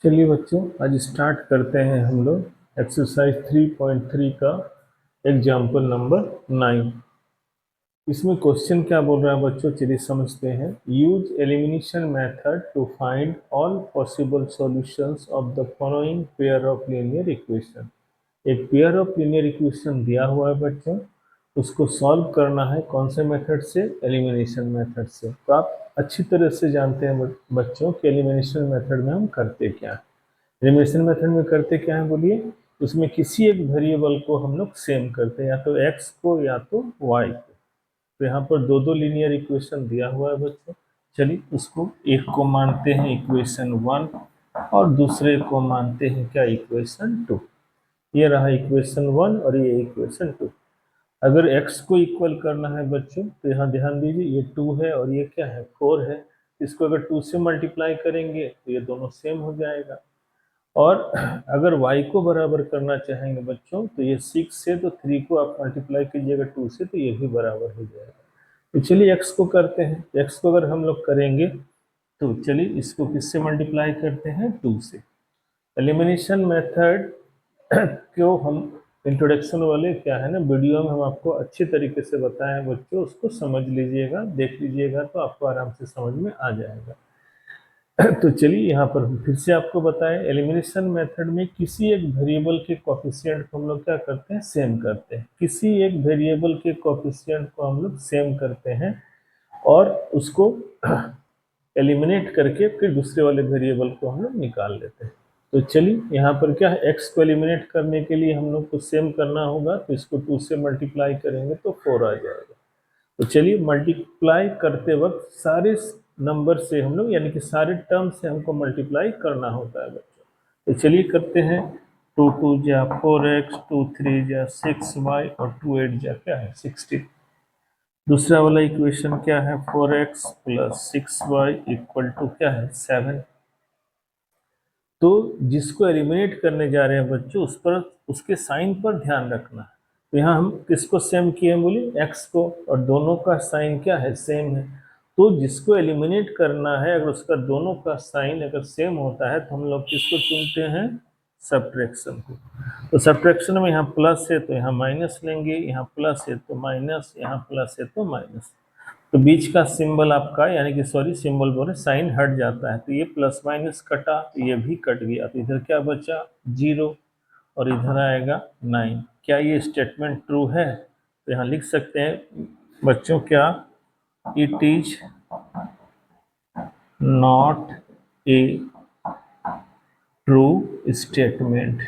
चलिए बच्चों, आज स्टार्ट करते हैं हम लोग एक्सरसाइज 3.3 का एग्जाम्पल नंबर 9। इसमें क्वेश्चन क्या बोल रहा है बच्चों, चलिए समझते हैं। Use elimination method to find all possible solutions of the following pair of linear equation. एक पेयर ऑफ लीनियर इक्वेशन दिया हुआ है बच्चों, उसको सॉल्व करना है कौन से मेथड से? एलिमिनेशन मेथड से। तो आप अच्छी तरह से जानते हैं बच्चों कि एलिमिनेशन मेथड में हम करते क्या है। एलिमिनेशन मेथड में करते क्या है बोलिए? उसमें किसी एक वेरिएबल को हम लोग सेम करते हैं, या तो x को या तो y को। तो यहाँ पर दो दो लीनियर इक्वेशन दिया हुआ है बच्चों। चलिए उसको एक को मानते हैं इक्वेशन 1 और दूसरे को मानते हैं क्या? इक्वेशन 2। ये रहा इक्वेशन 1 और ये इक्वेशन 2। अगर x को इक्वल करना है बच्चों तो यहाँ ध्यान दीजिए, ये 2 है और ये क्या है? 4 है। इसको अगर 2 से मल्टीप्लाई करेंगे तो ये दोनों सेम हो जाएगा। और अगर y को बराबर करना चाहेंगे बच्चों तो ये 6 से, तो 3 को आप मल्टीप्लाई कीजिएगा 2 से तो ये भी बराबर हो जाएगा। तो चलिए x को करते हैं। x को अगर हम लोग करेंगे तो चलिए इसको किससे मल्टीप्लाई करते हैं? 2 से। एलिमिनेशन मेथड को हम इंट्रोडक्शन वाले क्या है ना वीडियो में हम आपको अच्छी तरीके से बताए हैं बच्चों, उसको समझ लीजिएगा, देख लीजिएगा तो आपको आराम से समझ में आ जाएगा। तो चलिए यहाँ पर फिर से आपको बताएं, एलिमिनेशन मेथड में किसी एक वेरिएबल के कोफिशिएंट को हम लोग क्या करते हैं? सेम करते हैं। किसी एक वेरिएबल के कोफिशिएंट को हम लोग सेम करते हैं और उसको एलिमिनेट करके फिर दूसरे वाले वेरिएबल को हम लोग निकाल लेते हैं। तो चलिए यहाँ पर क्या है, x को एलिमिनेट करने के लिए हम लोग को सेम करना होगा, तो इसको 2 से मल्टीप्लाई करेंगे तो 4 आ जाएगा। तो चलिए मल्टीप्लाई करते वक्त सारे नंबर से हम लोग, यानी कि सारे टर्म से हमको मल्टीप्लाई करना होता है बच्चों। तो चलिए करते हैं। 2 2 जा 4x, 2 3 जा 6y और 2 8 जा क्या है? 16। दूसरा वाला इक्वेशन क्या है? 4x plus 6y equal to क्या है? 7। तो जिसको एलिमिनेट करने जा रहे हैं बच्चों, उस पर उसके साइन पर ध्यान रखना है। तो यहाँ हम किसको सेम किए हैं बोलिए? x को, और दोनों का साइन क्या है? सेम है। तो जिसको एलिमिनेट करना है, अगर उसका दोनों का साइन अगर सेम होता है तो हम लोग किसको चुनते हैं? सब्ट्रैक्शन को। तो सब्ट्रैक्शन में यहाँ प्लस है तो यहाँ माइनस लेंगे, यहाँ प्लस है तो माइनस, यहाँ प्लस है तो माइनस। तो बीच का सिंबल आपका, यानी कि सॉरी सिंबल बोले, साइन हट जाता है। तो ये प्लस माइनस कटा तो ये भी कट गया, तो इधर क्या बचा? 0 और इधर आएगा 9। क्या ये स्टेटमेंट ट्रू है? तो यहाँ लिख सकते हैं बच्चों क्या? It is not a true statement.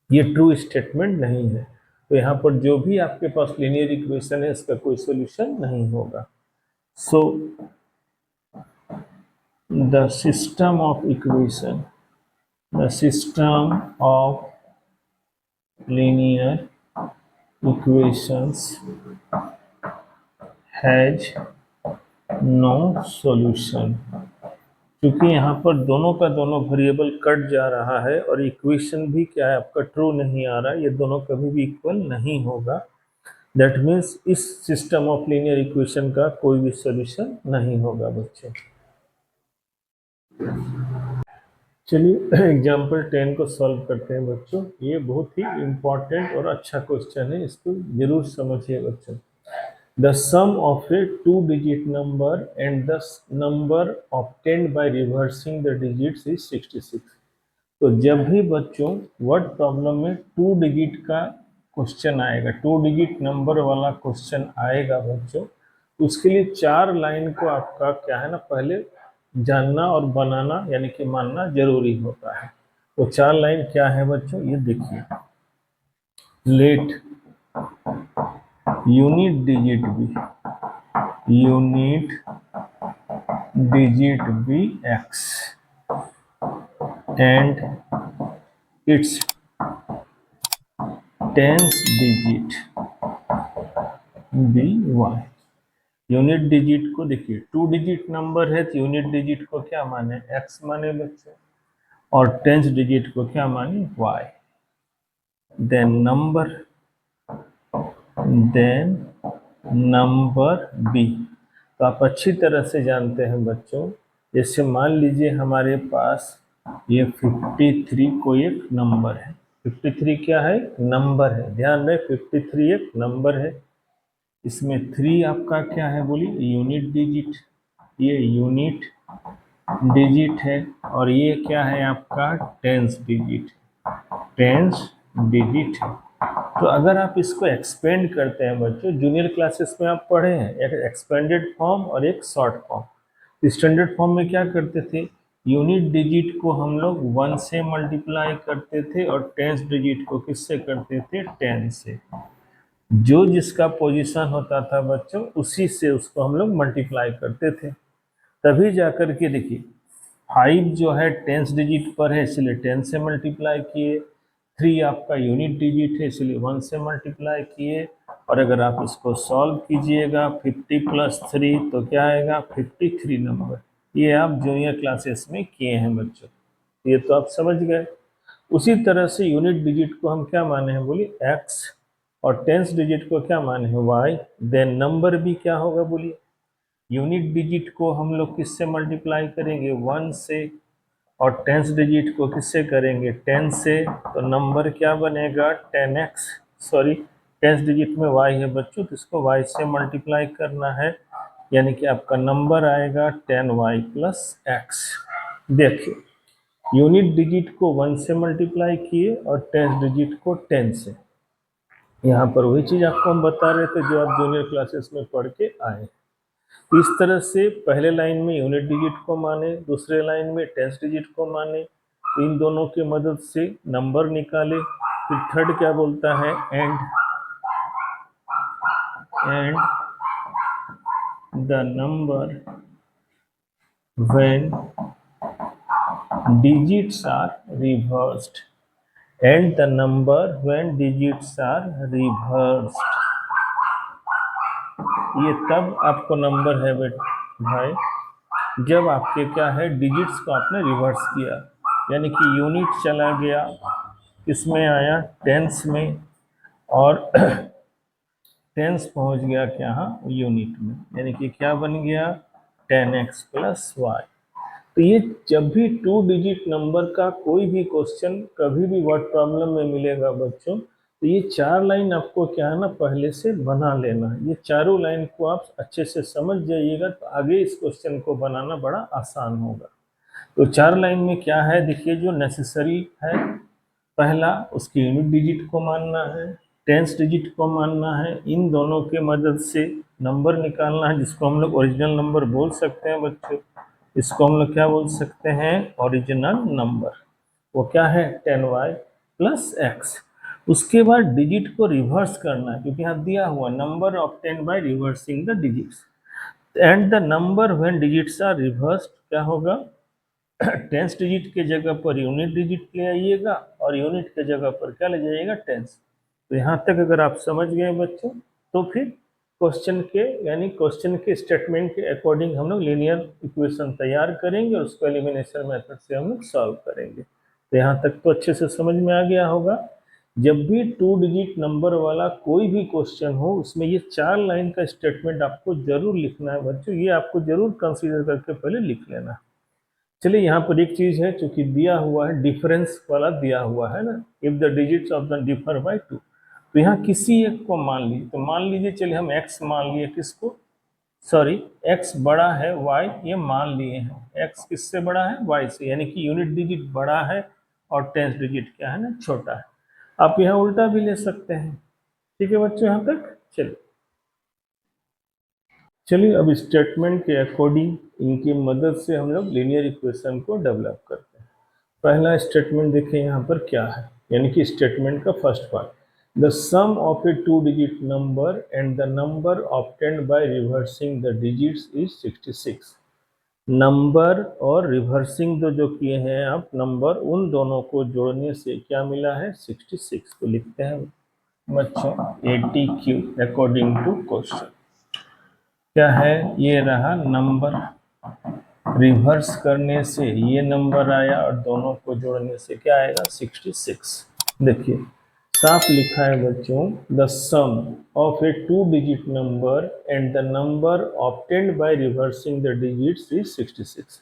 ये ट्रू स्टेटमेंट नहीं है। तो यहाँ पर जो भी आपके पास लीनियर इक्वेशन है इसका कोई सॉल्यूशन नहीं होगा। सो the system of linear equations has no solution। क्योंकि यहाँ पर दोनों का दोनों वेरिएबल कट जा रहा है और इक्वेशन भी क्या है आपका? ट्रू नहीं आ रहा, ये दोनों कभी भी इक्वल नहीं होगा। दैट मीन्स इस सिस्टम ऑफ लीनियर इक्वेशन का कोई भी सॉल्यूशन नहीं होगा बच्चे। चलिए एग्जाम्पल 10 को सॉल्व करते हैं बच्चों। ये बहुत ही इम्पोर्टेंट और अच्छा क्वेश्चन है, इसको जरूर समझिए बच्चों। The sum of a 2-digit number and the number obtained by reversing the digits is 66। तो जब भी बच्चों वर्ड प्रॉब्लम में 2 डिजिट का क्वेश्चन आएगा, 2 डिजिट नंबर वाला क्वेश्चन आएगा बच्चों, उसके लिए 4 लाइन को आपका क्या है ना पहले जानना और बनाना, यानी कि मानना जरूरी होता है। वो 4 लाइन क्या है बच्चों? ये देखिए। Let unit digit be X and its tens digit be Y. Unit digit को देखिए, 2 डिजिट नंबर है तो यूनिट डिजिट को क्या माने? एक्स माने बच्चों, और टेंस डिजिट को क्या माने? वाई। Then number be. तो तो आप अच्छी तरह से जानते हैं बच्चों, जैसे मान लीजिए हमारे पास ये 53 कोई एक नंबर है। 53 क्या है? नंबर है। ध्यान रहे 53 एक नंबर है। इसमें 3 आपका क्या है बोलिए? Unit digit. ये यूनिट डिजिट है और ये क्या है आपका? Tens digit. टेंस डिजिट है। तो अगर आप इसको एक्सपेंड करते हैं बच्चों, जूनियर क्लासेस में आप पढ़े हैं एक एक्सपेंडेड फॉर्म और एक शॉर्ट फॉर्म। स्टैंडर्ड फॉर्म में क्या करते थे? यूनिट डिजिट को हम लोग 1 से मल्टीप्लाई करते थे और टेंस डिजिट को किससे करते थे? 10 से। जो जिसका पोजीशन होता था बच्चों, उसी से उसको हम लोग मल्टीप्लाई करते थे। तभी जाकर के देखिए 5 जो है टेंस डिजिट पर है, इसलिए 10 से मल्टीप्लाई किए। 3 आपका यूनिट डिजिट है, इसलिए 1 से मल्टीप्लाई किए। और अगर आप इसको सॉल्व कीजिएगा 50 प्लस 3 तो क्या आएगा? 53 नंबर। ये आप जूनियर क्लासेस में किए हैं बच्चों, ये तो आप समझ गए। उसी तरह से यूनिट डिजिट को हम क्या माने हैं बोलिए? x, और टेंस डिजिट को क्या माने हैं? y। देन नंबर भी क्या होगा बोलिए? यूनिट डिजिट को हम लोग किससे मल्टीप्लाई करेंगे? 1 से। और टेंस डिजिट को किससे करेंगे? 10 से। तो नंबर क्या बनेगा? 10x। सॉरी, टेंस डिजिट में y है बच्चों, तो इसको y से मल्टीप्लाई करना है, यानी कि आपका नंबर आएगा 10y प्लस x। देखिए यूनिट डिजिट को 1 से मल्टीप्लाई किए और टेंस डिजिट को 10 से। यहाँ पर वही चीज़ आपको हम बता रहे थे जो आप जूनियर क्लासेस में पढ़ के आए। तो इस तरह से पहले लाइन में यूनिट डिजिट को माने, दूसरे लाइन में टेंस डिजिट को माने, तो इन दोनों की मदद से नंबर निकाले। फिर थर्ड क्या बोलता है? And the number when digits are reversed, and the number when digits are reversed। ये तब आपको नंबर है भाई जब आपके क्या है? डिजिट्स को आपने रिवर्स किया, यानी कि यूनिट चला गया, इसमें आया टेंस में, और टेंस पहुंच गया क्या? यूनिट में, यानी कि क्या बन गया? 10x plus Y. तो ये जब भी 2 डिजिट नंबर का कोई भी क्वेश्चन कभी भी वर्ड प्रॉब्लम में मिलेगा बच्चों, तो ये 4 लाइन आपको क्या है ना, पहले से बना लेना है। ये चारों लाइन को आप अच्छे से समझ जाइएगा तो आगे इस क्वेश्चन को बनाना बड़ा आसान होगा। तो 4 लाइन में क्या है देखिए, जो नेसेसरी है, पहला उसकी यूनिट डिजिट को मानना है, टेंस डिजिट को मानना है, इन दोनों के मदद से नंबर निकालना है, जिसको हम लोग ओरिजिनल नंबर बोल सकते हैं बच्चों। इसको हम लोग क्या बोल सकते हैं? Original number. वो क्या है? 10y plus x। उसके बाद डिजिट को रिवर्स करना है, क्योंकि यहाँ दिया हुआ number obtain by reversing the digits. And the number when digits are reversed क्या होगा? टेंस डिजिट के जगह पर यूनिट डिजिट ले आइएगा और यूनिट के जगह पर क्या ले जाइएगा? टेंस। तो यहाँ तक अगर आप समझ गए बच्चों, तो फिर क्वेश्चन के यानी क्वेश्चन के स्टेटमेंट के अकॉर्डिंग हम लोग लीनियर इक्वेशन तैयार करेंगे और उसको एलिमिनेशन मेथड से हम लोग सॉल्व करेंगे। तो यहाँ तक तो अच्छे से समझ में आ गया होगा। जब भी 2 डिजिट नंबर वाला कोई भी क्वेश्चन हो, उसमें ये 4 लाइन का स्टेटमेंट आपको जरूर लिखना है बच्चों, ये आपको जरूर कंसीडर करके पहले लिख लेना। चलिए यहाँ पर एक चीज है, चूंकि दिया हुआ है डिफरेंस वाला दिया हुआ है ना, if the digits of the differ by 2, तो यहाँ किसी एक को मान लीजिए। तो मान लीजिए, चलिए हम x मान लिए, किसको? सॉरी, x बड़ा है y, ये मान लिए हैं। x किससे बड़ा है? y से, यानी कि यूनिट डिजिट बड़ा है और टेंस डिजिट क्या है ना, छोटा है। आप यहाँ उल्टा भी ले सकते हैं। ठीक है बच्चों, यहाँ तक चलिए अब स्टेटमेंट के अकॉर्डिंग इनकी मदद से हम लोग लीनियर इक्वेशन को डेवलप करते हैं। पहला स्टेटमेंट देखें यहाँ पर क्या है, यानी कि स्टेटमेंट का first part, the sum of a 2 digit number and the number obtained by reversing the digits is 66। Number और रिवर्सिंग जो किए हैं आप नंबर, उन दोनों को जोड़ने से क्या मिला है? 66। तो लिखते हैं बच्चों 80Q अकॉर्डिंग टू क्वेश्चन। क्या है? ये रहा नंबर, रिवर्स करने से ये नंबर आया और दोनों को जोड़ने से क्या आएगा? 66। देखिए साफ लिखा है बच्चों, the sum of a 2 digit number and the number obtained by reversing the digits is 66।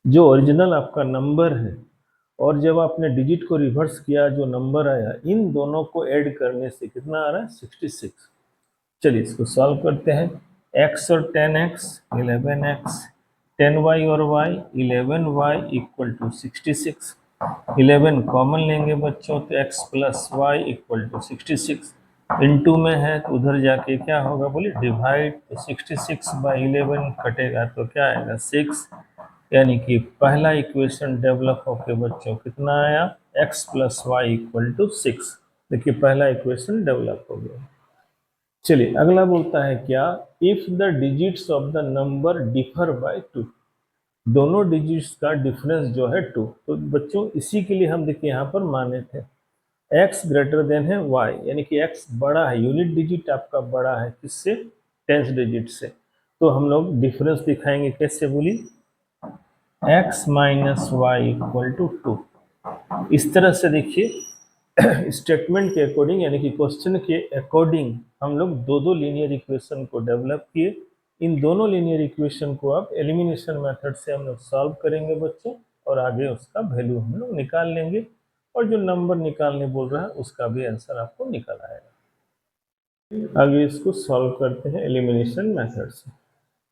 जो ओरिजिनल आपका नंबर है और जब आपने डिजिट को रिवर्स किया जो नंबर आया, इन दोनों को ऐड करने से कितना आ रहा है? 66। चलिए इसको सॉल्व करते हैं। x और 10x 11x, 10y और y 11y equal to 66। 11 common लेंगे बच्चों तो x plus Y equal to 66। Into में है तो उधर जाके क्या होगा बोलिए? डिवाइड। तो 66 बाई 11 कटेगा तो क्या आएगा? 6। यानी कि पहला इक्वेशन डेवलप होके बच्चों कितना आया? x plus Y equal to 6। देखिए पहला इक्वेशन डेवलप हो गया। चलिए अगला बोलता है क्या? If the digits of the number differ by 2। दोनों डिजिट्स का डिफरेंस जो है 2। तो बच्चों इसी के लिए हम देखिए यहाँ पर माने थे x ग्रेटर देन है y, यानी कि x बड़ा है, यूनिट डिजिट आपका बड़ा है किससे? 10th डिजिट से। तो हम लोग डिफरेंस दिखाएंगे कैसे बोली? x minus Y equal to 2। इस तरह से देखिए स्टेटमेंट के अकॉर्डिंग यानी कि क्वेश्चन के अकॉर्डिंग हम लोग दो लीनियर इक्वेशन को डेवलप किए। इन दोनों लीनियर इक्वेशन को अब एलिमिनेशन मेथड से हम लोग सॉल्व करेंगे बच्चों, और आगे उसका वैल्यू हम लोग निकाल लेंगे, और जो नंबर निकालने बोल रहा है उसका भी आंसर आपको निकल आएगा। आगे इसको सॉल्व करते हैं एलिमिनेशन मेथड से।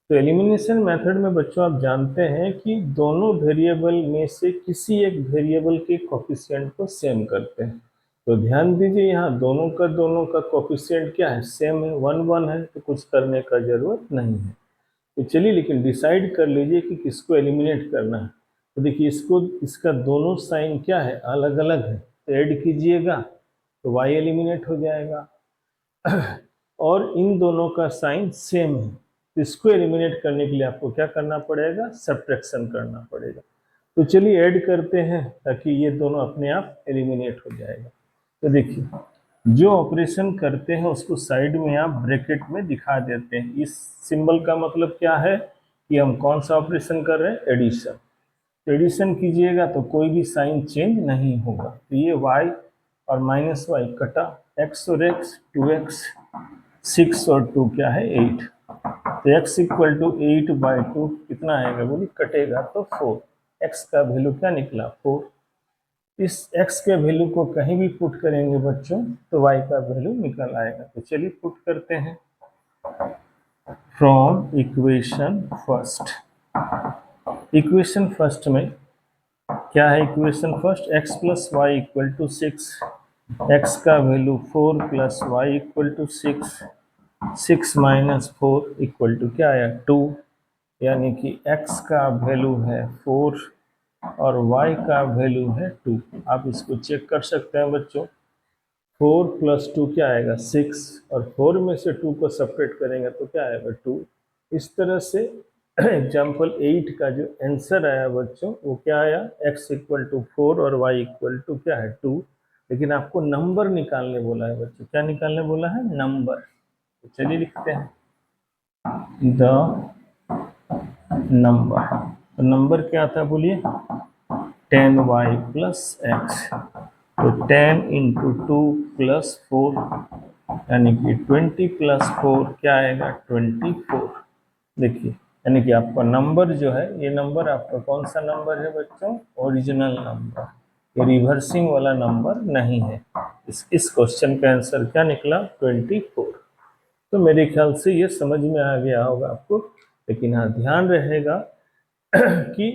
तो एलिमिनेशन मेथड में बच्चों आप जानते हैं कि दोनों वेरिएबल में से किसी एक वेरिएबल के कोफिशिएंट को सेम करते हैं। तो ध्यान दीजिए यहाँ दोनों का कोफिशिएंट क्या है? सेम है, 1 1 है, तो कुछ करने का जरूरत नहीं है। तो चलिए लेकिन डिसाइड कर लीजिए कि किसको एलिमिनेट करना है। तो देखिए इसका दोनों साइन क्या है? अलग अलग है, तो ऐड कीजिएगा तो y एलिमिनेट हो जाएगा और इन दोनों का साइन सेम है, तो इसको एलिमिनेट करने के लिए आपको क्या करना पड़ेगा? सब्ट्रैक्शन करना पड़ेगा। तो चलिए ऐड करते हैं ताकि ये दोनों अपने आप एलिमिनेट हो जाएगा। तो देखिए जो ऑपरेशन करते हैं उसको साइड में आप ब्रैकेट में दिखा देते हैं। इस सिंबल का मतलब क्या है कि हम कौन सा ऑपरेशन कर रहे हैं? एडिशन। तो एडिशन कीजिएगा तो कोई भी साइन चेंज नहीं होगा। तो ये y और माइनस वाई कटा, x और x 2x, 6 और 2 क्या है? 8। तो x इक्वल टू 8 बाई 2 कितना आएगा बोलिए? कटेगा तो 4। x का वैल्यू क्या निकला? 4। इस x के वैल्यू को कहीं भी पुट करेंगे बच्चों तो y का वैल्यू निकल आएगा। तो चलिए पुट करते हैं। From equation first, equation first में क्या है? Equation first x plus Y equal to 6, x का value 4 plus Y equal to 6, 6 minus 4 equal to क्या आया? 2। यानी कि x का वैल्यू है 4 और y का वैल्यू है 2। आप इसको चेक कर सकते हैं बच्चों। 4 प्लस 2 क्या आएगा? 6, और 4 में से 2 को सेपरेट करेंगे तो क्या आएगा? 2। इस तरह से एग्जाम्पल 8 का जो आंसर आया बच्चों वो क्या आया? x इक्वल टू 4 और y इक्वल टू क्या है? 2। लेकिन आपको नंबर निकालने बोला है बच्चों। क्या निकालने बोला है? नंबर। तो चलिए लिखते हैं द नंबर। तो नंबर क्या था बोलिए? 10y plus x. तो 10 इंटू 2 प्लस 4 यानी कि 20 प्लस 4 क्या आएगा? 24। देखिए यानी कि आपका नंबर जो है, ये नंबर आपका कौन सा नंबर है बच्चों? Original number. ये रिवर्सिंग वाला नंबर नहीं है। इस क्वेश्चन का आंसर क्या निकला? 24। तो मेरे ख्याल से ये समझ में आ गया होगा आपको। लेकिन हाँ ध्यान रहेगा कि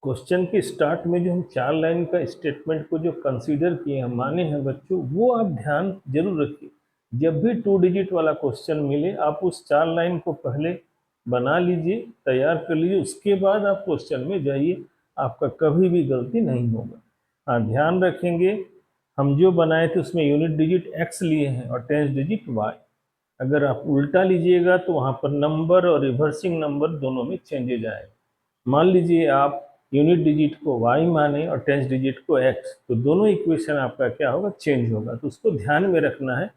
क्वेश्चन के स्टार्ट में जो हम 4 लाइन का स्टेटमेंट को जो कंसीडर किए हैं, माने हैं बच्चों, वो आप ध्यान जरूर रखिए। जब भी 2 डिजिट वाला क्वेश्चन मिले आप उस 4 लाइन को पहले बना लीजिए, तैयार कर लीजिए, उसके बाद आप क्वेश्चन में जाइए, आपका कभी भी गलती नहीं होगा। हाँ ध्यान रखेंगे, हम जो बनाए थे उसमें यूनिट डिजिट x लिए हैं और 10th डिजिट y। अगर आप उल्टा लीजिएगा तो वहाँ पर नंबर और रिवर्सिंग नंबर दोनों में चेंजेज आएगा। मान लीजिए आप यूनिट डिजिट को y माने और 10th डिजिट को x, तो दोनों इक्वेशन आपका क्या होगा? चेंज होगा। तो उसको ध्यान में रखना है।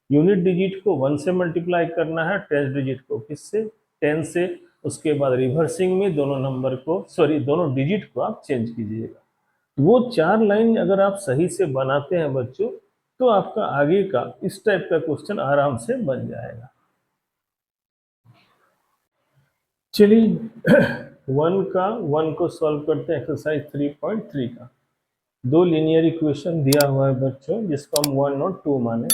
यूनिट डिजिट को 1 से मल्टीप्लाई करना है, 10th डिजिट को किससे? 10 से। उसके बाद रिवर्सिंग में दोनों डिजिट को आप चेंज कीजिएगा। वो 4 लाइन अगर आप सही से बनाते हैं बच्चों तो आपका आगे का इस टाइप का क्वेश्चन आराम से बन जाएगा। चलिए वन को सॉल्व करते हैं एक्सरसाइज 3.3 का। दो लीनियर इक्वेशन दिया हुआ है बच्चों, जिसको हम 1 और 2 माने।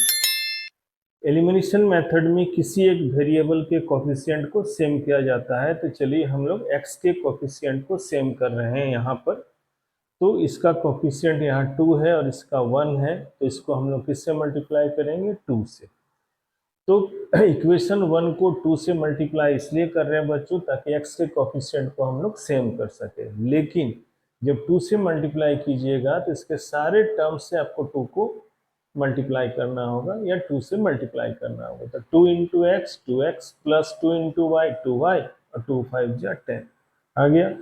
एलिमिनेशन मेथड में किसी एक वेरिएबल के कोफिशिएंट को सेम किया जाता है। तो चलिए हम लोग x के कोफिशिएंट को सेम कर रहे हैं यहाँ पर। तो इसका कोफिशिएंट यहाँ 2 है और इसका 1 है, तो इसको हम लोग किससे मल्टीप्लाई करेंगे? 2 से। तो इक्वेशन 1 को 2 से मल्टीप्लाई इसलिए कर रहे हैं बच्चों ताकि x के कोफिशिएंट को हम लोग सेम कर सके। लेकिन जब 2 से मल्टीप्लाई कीजिएगा तो इसके सारे टर्म्स से आपको 2 को मल्टीप्लाई करना होगा या 2 से मल्टीप्लाई करना होगा। तो 2 into X 2x plus 2 into Y 2y और 2 5 जा 10 आ गया।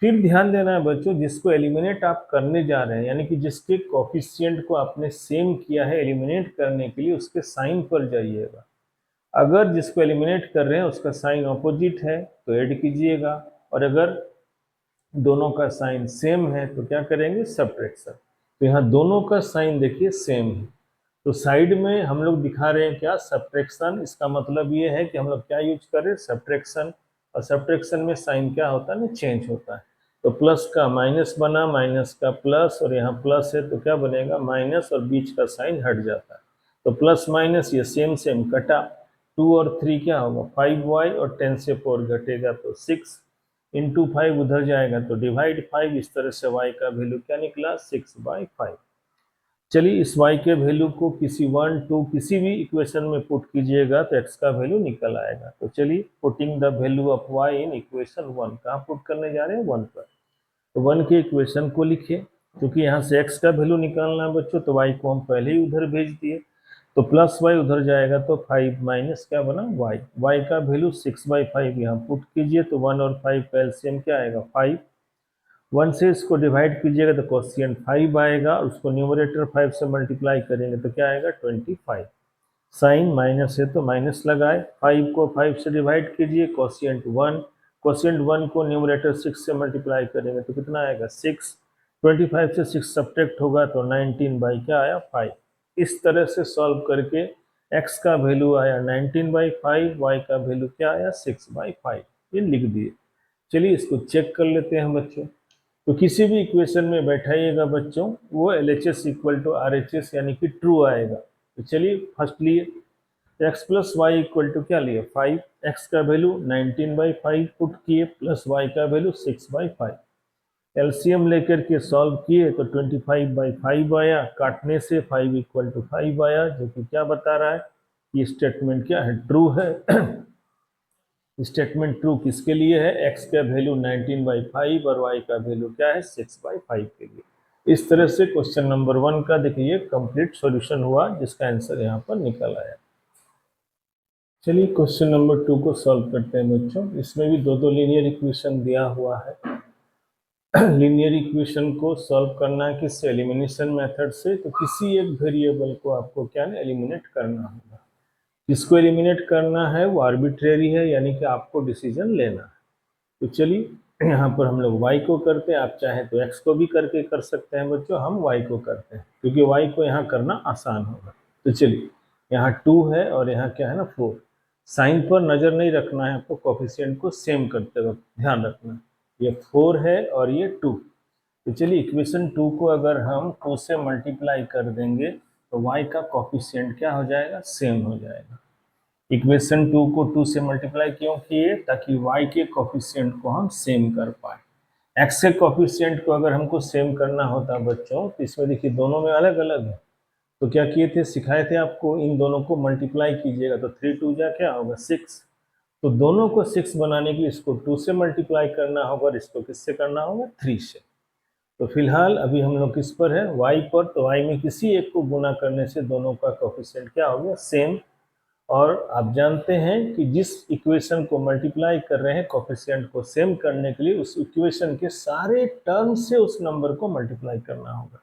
फिर ध्यान देना है बच्चों, जिसको एलिमिनेट आप करने जा रहे हैं, यानी कि जिसके कोफिशिएंट को आपने सेम किया है एलिमिनेट करने के लिए, उसके साइन पर जाइएगा। अगर जिसको एलिमिनेट कर रहे हैं उसका साइन ऑपोजिट है तो ऐड कीजिएगा, और अगर दोनों का साइन सेम है तो क्या करेंगे? सब्ट्रैक्शन। तो यहाँ दोनों का साइन देखिए सेम है, तो साइड में हम लोग दिखा रहे हैं क्या? सब्ट्रैक्शन। इसका मतलब ये है कि हम लोग क्या यूज कर रहे हैं? सब्ट्रैक्शन। और सब्ट्रैक्शन में साइन क्या होता है ना? चेंज होता है। तो प्लस का माइनस बना, माइनस का प्लस, और यहाँ प्लस है तो क्या बनेगा? माइनस, और बीच का साइन हट जाता है। तो प्लस माइनस ये सेम सेम कटा। 2 और 3 क्या होगा? 5y, और 10 से 4 घटेगा तो 6 इंटू 5 उधर जाएगा तो डिवाइड 5। इस तरह से y का वैल्यू क्या निकला? 6/5। चलिए इस y के वैल्यू को किसी 1 2 किसी भी इक्वेशन में पुट कीजिएगा तो x का वैल्यू निकल आएगा। तो चलिए putting the value of y in equation 1, कहाँ पुट करने जा रहे हैं? 1 पर। तो 1 के इक्वेशन को लिखिए, क्योंकि यहाँ से x का वैल्यू निकालना है बच्चों, तो y को हम पहले ही उधर भेज दिए। तो प्लस y उधर जाएगा तो 5 माइनस क्या बना? y का वैल्यू 6/5 यहाँ पुट कीजिए। तो 1 और 5 का एलसीएम क्या आएगा? 5। 1 से इसको डिवाइड कीजिएगा तो कोशिएंट 5 आएगा, और उसको न्यूमरेटर 5 से मल्टीप्लाई करेंगे तो क्या आएगा? 25। साइन माइनस है तो माइनस लगाए, 5 को 5 से डिवाइड कीजिए, कोशिएंट 1। कोशिएंट 1 को न्यूमरेटर 6 से मल्टीप्लाई करेंगे तो कितना आएगा? 6। 25 से 6 सब्ट्रैक्ट होगा तो 19 बाई क्या आया? 5। इस तरह से सॉल्व करके x का वैल्यू आया 19/5, y का वैल्यू क्या आया? 6/5। ये लिख दिए। चलिए इसको चेक कर लेते हैं बच्चों। तो किसी भी इक्वेशन में बैठाइएगा बच्चों, वो LHS इक्वल टू RHS यानी कि ट्रू आएगा। तो चलिए फर्स्ट लिए x plus Y equal to क्या लिए? 5। x का वैल्यू 19/5 पुट किए, प्लस y का वैल्यू 6/5। एलसीएम लेकर के सॉल्व किए तो 25/5 आया, काटने से 5 इक्वल टू 5 आया, जो कि क्या बता रहा है? ये स्टेटमेंट क्या है? ट्रू है। स्टेटमेंट ट्रू किसके लिए है? x का वैल्यू 19/5 और y का वैल्यू क्या है? 6/5 के लिए। इस तरह से क्वेश्चन नंबर 1 का देखिए कंप्लीट सॉल्यूशन हुआ, जिसका आंसर यहाँ पर निकल आया। चलिए क्वेश्चन नंबर 2 को सॉल्व करते हैं बच्चों। इसमें भी दो लीनियर इक्वेशन दिया हुआ है। लीनियर इक्वेशन को सॉल्व करना है किससे? एलिमिनेशन मेथड से। तो किसी एक वेरिएबल को आपको क्या है? एलिमिनेट करना होगा। जिसको एलिमिनेट करना है वो आर्बिट्रेरी है, यानी कि आपको डिसीजन लेना है। तो चलिए यहाँ पर हम लोग y को करते हैं, आप चाहें तो x को भी करके कर सकते हैं बच्चों। हम y को करते हैं क्योंकि y को यहाँ करना आसान होगा। तो चलिए यहाँ 2 है और यहाँ क्या है ना? 4। साइन पर नजर नहीं रखना है आपको, कोफिशिएंट को सेम करते वक्त ध्यान रखना है। ये 4 है और ये 2। तो चलिए इक्वेशन 2 को अगर हम 2 से मल्टीप्लाई कर देंगे तो y का कोफिशिएंट क्या हो जाएगा? सेम हो जाएगा। इक्वेशन 2 को 2 से मल्टीप्लाई क्यों किए? ताकि y के कोफिशिएंट को हम सेम कर पाए। x के कोफिशिएंट को अगर हमको सेम करना होता बच्चों, तो इसमें देखिए दोनों में अलग अलग है। तो क्या किए थे? सिखाए थे आपको, इन दोनों को मल्टीप्लाई कीजिएगा तो 3 2 जा क्या होगा? 6। तो दोनों को 6 बनाने के लिए इसको 2 से मल्टीप्लाई करना होगा और इसको किससे करना होगा? 3 से। तो फिलहाल अभी हम लोग किस पर है? y पर। तो y में किसी एक को गुना करने से दोनों का कोफिशिएंट क्या हो गया? सेम। और आप जानते हैं कि जिस इक्वेशन को मल्टीप्लाई कर रहे हैं कोफिशिएंट को सेम करने के लिए, उस इक्वेशन के सारे टर्म से उस नंबर को मल्टीप्लाई करना होगा।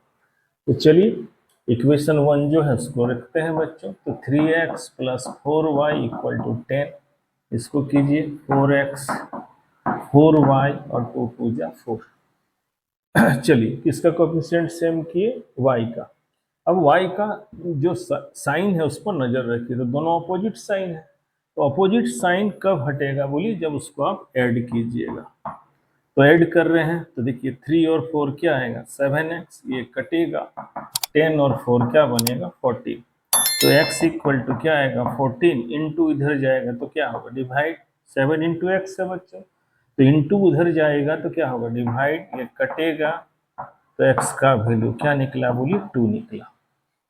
तो चलिए इक्वेशन 1 जो है उसको रखते हैं बच्चों। तो 3x plus 4y equal to 10। इसको कीजिए 4x 4y और 2 2 जा 4। चलिए किसका कोफिशिएंट सेम किए? y का। अब y का जो साइन है उस पर नजर रखिए, तो दोनों अपोजिट साइन है, तो अपोजिट साइन कब हटेगा बोलिए, जब उसको आप ऐड कीजिएगा। तो ऐड कर रहे हैं तो देखिए 3 और 4 क्या आएगा 7x, ये कटेगा, 10 और 4 क्या बनेगा 14, तो x इक्वल टू क्या आएगा 14 इंटू इधर जाएगा तो क्या होगा डिवाइड, 7 इंटू एक्स है बच्चों, तो इंटू उधर जाएगा तो क्या होगा डिवाइड, ये कटेगा, तो x का वैल्यू क्या निकला बोलिए 2 निकला।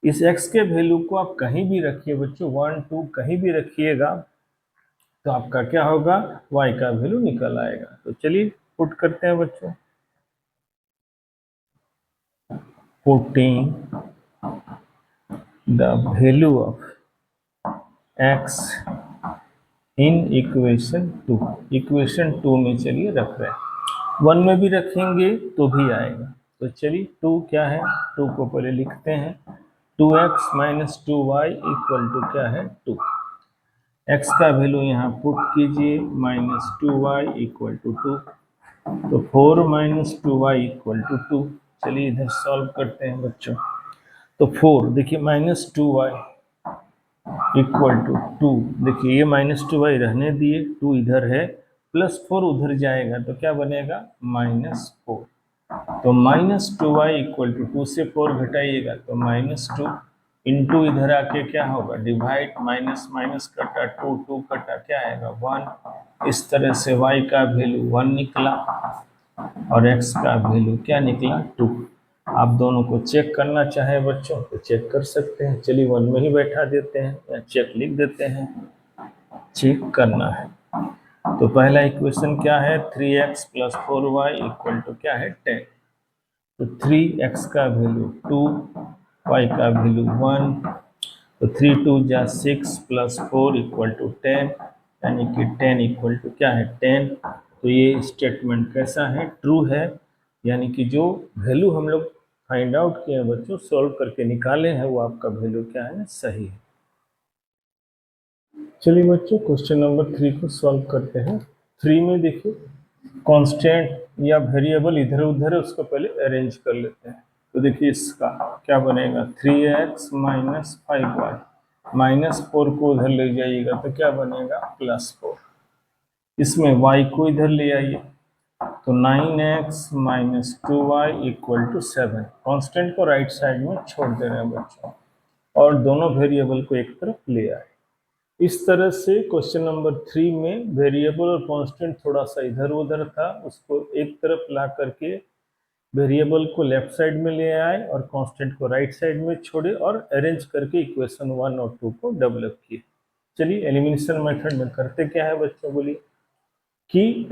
इस x के वैल्यू को आप कहीं भी रखिए बच्चों, 1 2 कहीं भी रखिएगा तो आपका क्या होगा y का वैल्यू निकल आएगा। तो चलिए पुट करते हैं बच्चों, putting the value of x in equation 2, equation 2 में चलिए रख रहे हैं, 1 में भी रखेंगे तो भी आएगा। तो चलिए 2 क्या है, 2 को पहले लिखते हैं, 2x minus 2y equal to क्या है 2, x का वैल्यू यहाँ पुट कीजिए, माइनस 2y इक्वल टू 2, तो 4 माइनस 2y इक्वल टू 2। चलिए इधर सॉल्व करते हैं बच्चों, तो 4 देखिए माइनस 2y इक्वल टू 2, देखिए ये माइनस 2y रहने दिए, 2 इधर है, प्लस 4 उधर जाएगा तो क्या बनेगा -4, तो -2y इक्वल टू 2 से 4 घटाइएगा तो -2 इंटू इधर आके क्या होगा डिवाइड, माइनस माइनस कटा 2 2 कटा क्या आएगा 1, इस तरह से y का वैल्यू 1 निकला और x का वैल्यू क्या निकला 2। आप दोनों को चेक करना चाहे बच्चों तो चेक कर सकते हैं, चलिए 1 में ही बैठा देते हैं या चेक लिख देते हैं, चेक करना है। तो पहला इक्वेशन क्या है 3x plus 4y equal to क्या है 10, तो 3x का वैल्यू 2, y का वैल्यू 1, तो 3 2 जा 6 प्लस 4 इक्वल टू 10, यानी कि 10 इक्वल टू क्या है 10। तो ये स्टेटमेंट कैसा है ट्रू है, यानी कि जो वैल्यू हम लोग फाइंड आउट किए हैं बच्चों, सॉल्व करके निकाले हैं, वो आपका वैल्यू क्या है सही है। चलिए बच्चों क्वेश्चन नंबर 3 को सॉल्व करते हैं। 3 में देखिए कांस्टेंट या वेरिएबल इधर उधर है, उसको पहले अरेंज कर लेते हैं। तो देखिए इसका क्या बनेगा 3x माइनस 5y, -4 को उधर ले जाइएगा तो क्या बनेगा +4, इसमें y को इधर ले आइए तो 9x minus 2y equal to 7, constant को राइट साइड में छोड़ दे रहे हैं बच्चों और दोनों वेरिएबल को एक तरफ ले आए। इस तरह से क्वेश्चन नंबर 3 में वेरिएबल और कांस्टेंट थोड़ा सा इधर उधर था, उसको एक तरफ ला करके वेरिएबल को लेफ्ट साइड में ले आए और कांस्टेंट को राइट साइड में छोड़े और अरेंज करके इक्वेशन 1 और 2 को डेवलप किए। चलिए एलिमिनेशन मेथड में करते क्या है बच्चों बोलिए, कि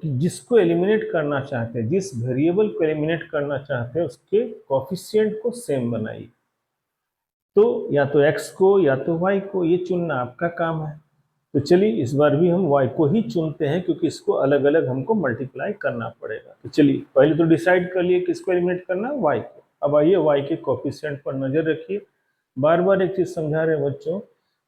जिसको एलिमिनेट करना चाहते हैं, जिस वेरिएबल को एलिमिनेट करना चाहते हैं उसके कोफिशिएंट को सेम बनाइए। तो या तो x को या तो y को, ये चुनना आपका काम है। तो चलिए इस बार भी हम y को ही चुनते हैं क्योंकि इसको अलग अलग हमको मल्टीप्लाई करना पड़ेगा। तो चलिए पहले तो डिसाइड कर लिए किसको एलिमिनेट करना है y को। अब आइए y के कोफिशिएंट पर नजर रखिए। बार बार एक चीज समझा रहे हैं बच्चों,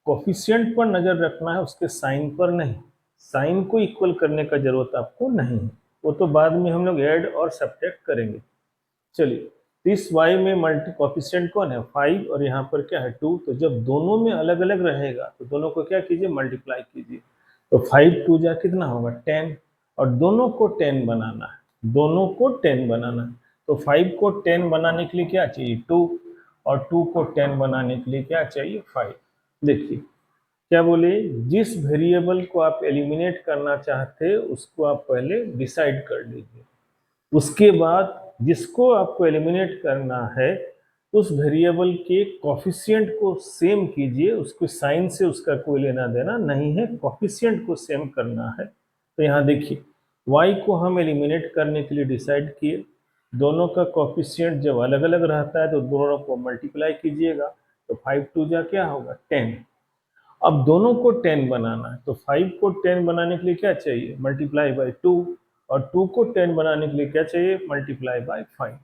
कोफिशिएंट पर नजर रखना है, उसके साइन पर नहीं। साइन को इक्वल करने का जरूरत आपको नहीं है, वो तो बाद में हम लोग ऐड और सब्ट्रैक्ट करेंगे। चलिए तो इस y में मल्टी कोफिशिएंट कौन है 5 और यहाँ पर क्या है 2, तो जब दोनों में अलग अलग रहेगा तो दोनों को क्या कीजिए मल्टीप्लाई कीजिए, तो 5 2 जा कितना होगा 10, और दोनों को 10 बनाना है, दोनों को 10 बनाना है। तो 5 को 10 बनाने के लिए क्या चाहिए 2, और 2 को 10 बनाने के लिए क्या चाहिए 5। देखिए क्या बोले, जिस वेरिएबल को आप एलिमिनेट करना चाहते हैं उसको आप पहले डिसाइड कर लीजिए, उसके बाद जिसको आपको एलिमिनेट करना है उस वेरिएबल के कोफिशिएंट को सेम कीजिए, उसको साइन से उसका कोई लेना देना नहीं है, कोफिशिएंट को सेम करना है। तो यहाँ देखिए y को हम एलिमिनेट करने के लिए डिसाइड किए, दोनों का कोफिशिएंट जब अलग अलग रहता है तो दोनों को मल्टीप्लाई कीजिएगा, तो 5 2 जा क्या होगा 10। अब दोनों को 10 बनाना है, तो 5 को 10 बनाने के लिए क्या चाहिए मल्टीप्लाई बाय 2, और 2 को 10 बनाने के लिए क्या चाहिए मल्टीप्लाई बाय 5।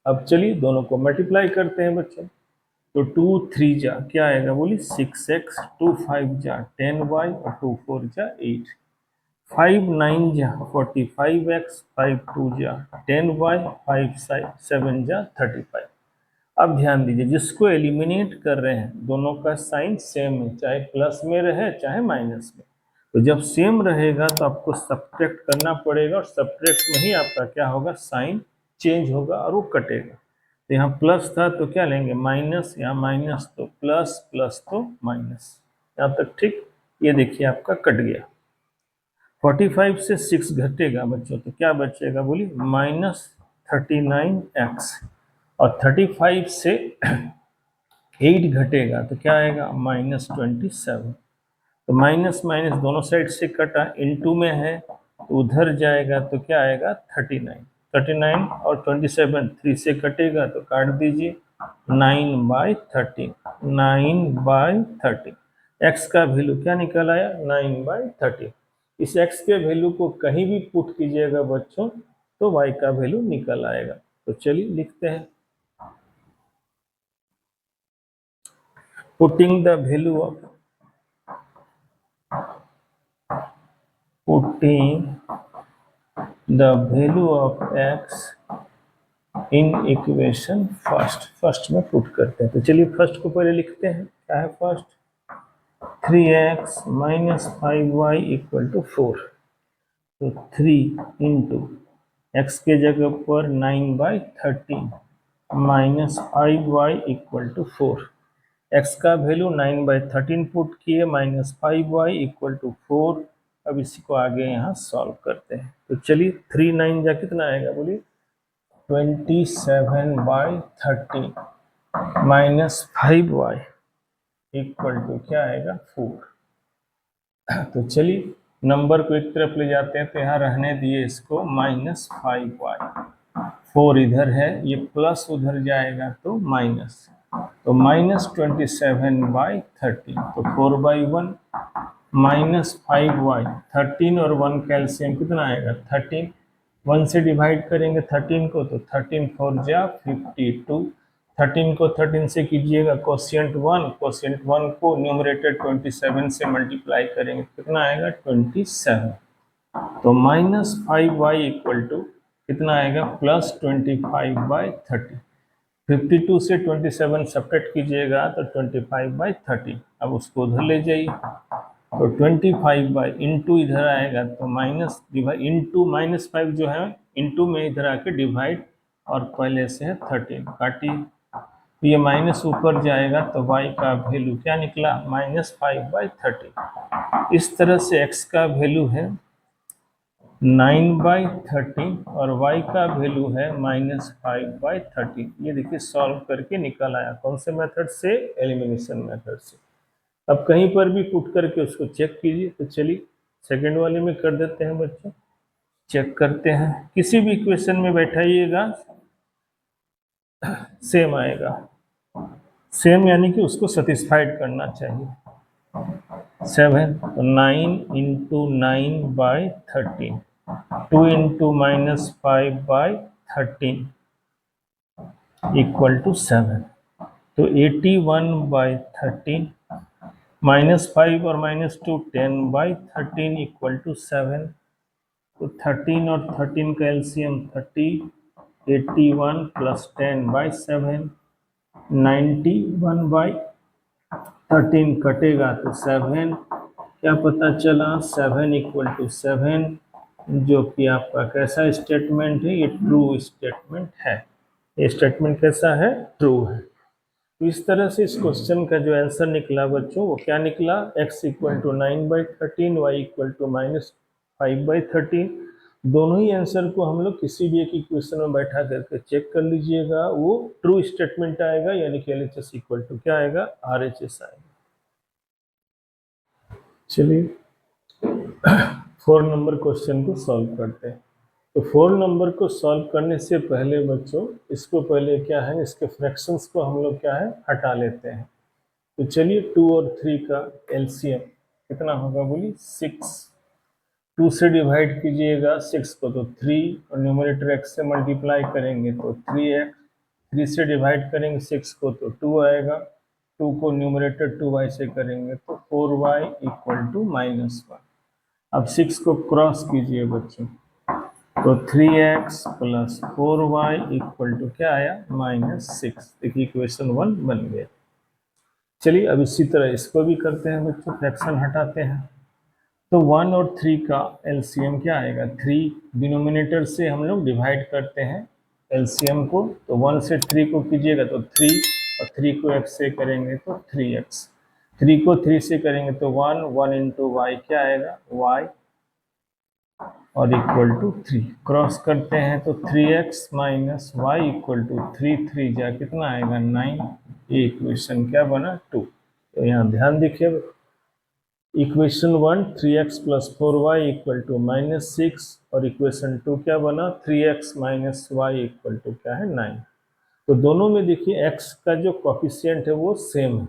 अब चलिए दोनों को मल्टीप्लाई करते हैं बच्चों, तो 2 3 जा क्या आएगा बोली 6x, 2 5 जा 10y और 2 4 जा 8, 5 9 जा 45x, 5 2 जा 10y, 5 7 जा 35। अब ध्यान दीजिए, जिसको एलिमिनेट कर रहे हैं दोनों का साइन सेम है, चाहे प्लस में रहे चाहे माइनस में। तो जब सेम रहेगा तो आपको सब्ट्रैक्ट करना पड़ेगा, और सब्ट्रैक्ट में ही आपका क्या होगा, साइन चेंज होगा और वो कटेगा। तो यहाँ प्लस था तो क्या लेंगे, माइनस, यहाँ माइनस तो प्लस, प्लस तो माइनस। यहाँ तक ठीक। ये देखिए आपका कट गया। 45 से 6 घटेगा बच्चों तो क्या बचेगा, बोलिए, -39x। और 35 से 8 घटेगा तो क्या आएगा, -27। तो माइनस माइनस दोनों साइड से कटा, इनटू में है तो उधर जाएगा तो क्या आएगा, 39। 39 और 27 3 से कटेगा तो काट दीजिए, 9/13। 9/13 एक्स का वैल्यू क्या निकल आया, 9/13। इस एक्स के वैल्यू को कहीं भी पुट कीजिएगा बच्चों तो वाई का वैल्यू निकल आएगा। तो चलिए लिखते हैं, putting the value of x in equation first में पुट करते हैं। तो चलिए फर्स्ट को पहले लिखते हैं, क्या है फर्स्ट, 3x - 5y = 4। तो 3 इंटू एक्स के जगह पर 9/13 -5y = 4। एक्स का वैल्यू 9/13 पुट किए, -5y = 4। अब इसी को आगे यहाँ सॉल्व करते हैं। तो चलिए 3 9 जा कितना आएगा, बोलिए, 27/13 -5y = क्या आएगा, 4। तो चलिए नंबर को एक तरफ ले जाते हैं, तो यहाँ रहने दिए इसको -5y। 4 इधर है, ये प्लस उधर जाएगा तो माइनस, तो -27/13। तो 4/1 -5y, 13 और 1 कैल्शियम कितना आएगा, 13। 1 से डिवाइड करेंगे 13 को तो 13 4 जा 52। 13 को 13 से कीजिएगा कोशिएंट 1, कोशिएंट 1 को न्यूमरेटर 27 से मल्टीप्लाई करेंगे कितना आएगा, 27। तो -5y = कितना आएगा, +25/30। 52 से 27 सब्ट्रैक्ट कीजिएगा तो 25/30। अब उसको उधर ले जाइए, तो 25 इंटू इधर आएगा तो माइनस डिवाइड इंटू -5 जो है इंटू में इधर आके डिवाइड, और पहले से है 13 काटिए, तो ये माइनस ऊपर जाएगा तो y का वैल्यू क्या निकला, -5/30। इस तरह से x का वैल्यू है 9/13 और y का वैल्यू है -5/30। ये देखिए सॉल्व करके निकल आया, कौन से मेथड से, एलिमिनेशन मेथड से। अब कहीं पर भी पुट करके उसको चेक कीजिए। तो चलिए सेकंड वाले में कर देते हैं बच्चों, चेक करते हैं, किसी भी इक्वेशन में बैठाइएगा सेम आएगा, सेम यानी कि उसको सेटिस्फाइड करना चाहिए। 7 तो 9 × 9/13, 2 × -5/13 = 7। तो 81/13 -5 और -2 10/13 = 7। तो 13 और 13 का एलसीएम 30, 81 + 10/7 91/13 कटेगा तो 7, क्या पता चला, 7 = 7, जो कि आपका कैसा स्टेटमेंट है, ये ट्रू स्टेटमेंट है। ये स्टेटमेंट कैसा है, ट्रू है। तो इस तरह से इस क्वेश्चन का जो आंसर निकला बच्चों वो क्या निकला, x = 9/13, y = -5/13। दोनों ही आंसर को हम लोग किसी भी एक इक्वेशन में बैठा करके चेक कर लीजिएगा, वो ट्रू स्टेटमेंट आएगा, यानी कि LHS = क्या आएगा, RHS आएगा। चलिए 4 नंबर क्वेश्चन को सॉल्व करते हैं। तो 4 नंबर को सॉल्व करने से पहले बच्चों इसको पहले क्या है, इसके फ्रैक्शंस को हम लोग क्या है, हटा लेते हैं। तो चलिए 2 और 3 का एलसीएम कितना होगा, बोलिए, 6। 2 से डिवाइड कीजिएगा 6 को तो 3, और न्यूमरेटर x से मल्टीप्लाई करेंगे तो 3x। 3 से डिवाइड करेंगे 6 को तो 2 आएगा, 2 को न्यूमरेटर 2y से करेंगे तो 4y = -1। अब 6 को क्रॉस कीजिए बच्चों, तो 3x plus 4y equal to क्या आया -6। देखिए इक्वेशन 1 बन गया। चलिए अब इसी तरह इसको भी करते हैं बच्चों, फ्रैक्शन हटाते हैं। तो 1 और 3 का एलसीएम क्या आएगा, 3 डिनोमिनेटर से हम लोग डिवाइड करते हैं एलसीएम को, तो 1 से 3 को कीजिएगा तो 3 और 3 को x से करेंगे तो 3x, 3 को 3 से करेंगे तो 1, 1 इंटू वाई क्या आएगा y और इक्वल टू 3, क्रॉस करते हैं तो 3x minus Y equal to 3, 3 जा कितना आएगा 9, ये इक्वेशन क्या बना 2। तो यहाँ ध्यान देखिए, equation 1 3x plus 4y equal to -6 और इक्वेशन 2 क्या बना 3x minus Y equal to क्या है 9। तो दोनों में देखिए x का जो कोफिशिएंट है वो सेम है,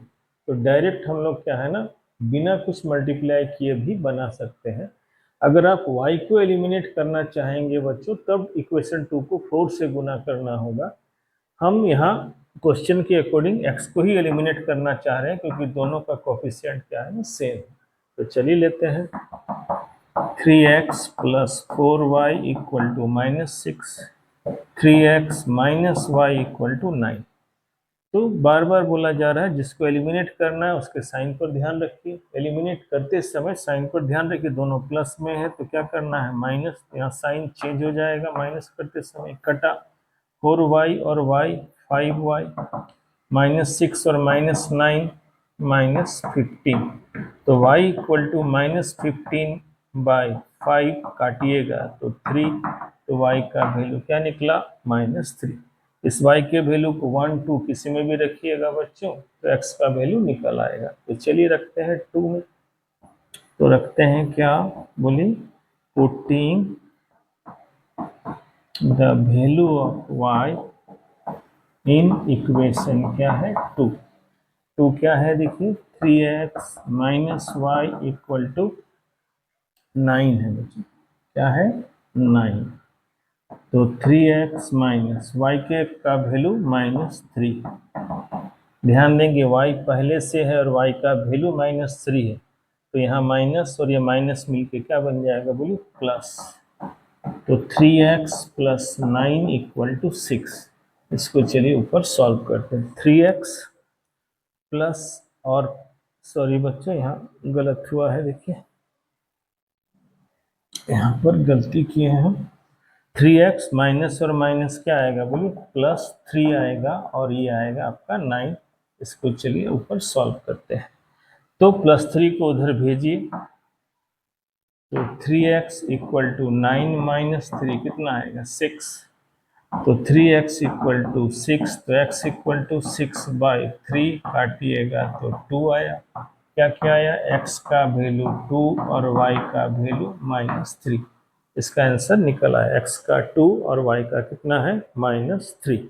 तो डायरेक्ट हम लोग क्या है ना बिना कुछ मल्टीप्लाई किए भी बना सकते हैं। अगर आप y को एलिमिनेट करना चाहेंगे बच्चों तब इक्वेशन 2 को 4 से गुना करना होगा। हम यहाँ क्वेश्चन के अकॉर्डिंग x को ही एलिमिनेट करना चाह रहे हैं क्योंकि दोनों का कोफिशिएंट क्या है ना सेम। तो चलिए लेते हैं 3x plus 4y equal to -6, 3x minus Y equal to 9। तो बार बार बोला जा रहा है जिसको एलिमिनेट करना है उसके साइन पर ध्यान रखिए, एलिमिनेट करते समय साइन पर ध्यान रखिए, दोनों प्लस में है तो क्या करना है माइनस, यहाँ साइन चेंज हो जाएगा माइनस करते समय, कटा 4y और y 5y, -6 और -9 -15, तो y इक्वल टू -15/5 काटिएगा तो 3, तो y का वैल्यू क्या निकला -3। इस y के वैल्यू को 1, 2 किसी में भी रखिएगा बच्चों तो x का वैल्यू निकल आएगा। तो चलिए रखते हैं 2 में, तो रखते हैं क्या बोली, putting the value of y in equation क्या है 2, 2 क्या है देखिए 3x minus Y equal to 9 है बच्चों, क्या है 9, तो 3x माइनस वाई के का वैल्यू -3, ध्यान देंगे y पहले से है और y का वैल्यू -3 है तो यहाँ माइनस और ये माइनस मिलके क्या बन जाएगा बोलिए प्लस, तो 3x प्लस 9 इक्वल टू 6। इसको चलिए ऊपर सॉल्व करते हैं, 3x प्लस और सॉरी बच्चों यहाँ गलत हुआ है, देखिए यहाँ पर गलती किए हैं हम, 3x माइनस और माइनस क्या आएगा बोलिए +3 आएगा और ये आएगा आपका 9। इसको चलिए ऊपर सॉल्व करते हैं, तो +3 को उधर भेजिए तो 3x इक्वल टू 9 माइनस 3 कितना आएगा 6, तो 3x इक्वल टू 6, तो x इक्वल टू 6/3 काटिएगा तो 2 आया, क्या क्या आया x का वैल्यू 2 और y का वैल्यू -3। इसका आंसर निकल आया, x का 2 और y का कितना है -3।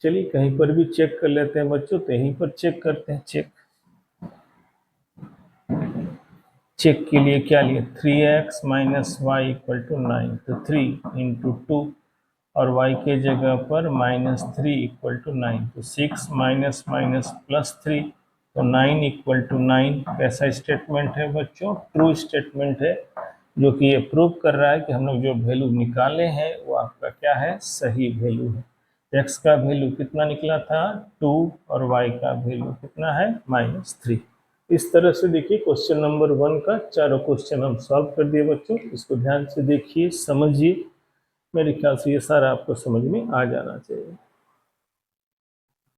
चलिए कहीं पर भी चेक कर लेते हैं बच्चों, तो यहीं पर चेक करते हैं, चेक के लिए क्या लिए 3x minus Y equal to 9, तो 3 इंटू 2 और y के जगह पर -3 इक्वल टू 9, तो 6 माइनस माइनस +3, तो 9 इक्वल टू 9। कैसा स्टेटमेंट है बच्चों, ट्रू स्टेटमेंट है, जो कि ये प्रूव कर रहा है कि हम लोग जो वैल्यू निकाले हैं वो आपका क्या है सही वैल्यू है। x का वैल्यू कितना निकला था 2 और y का वैल्यू कितना है -3। इस तरह से देखिए क्वेश्चन नंबर 1 का चारों क्वेश्चन हम सॉल्व कर दिए बच्चों, इसको ध्यान से देखिए समझिए, मेरे ख्याल से ये सारा आपको समझ में आ जाना चाहिए।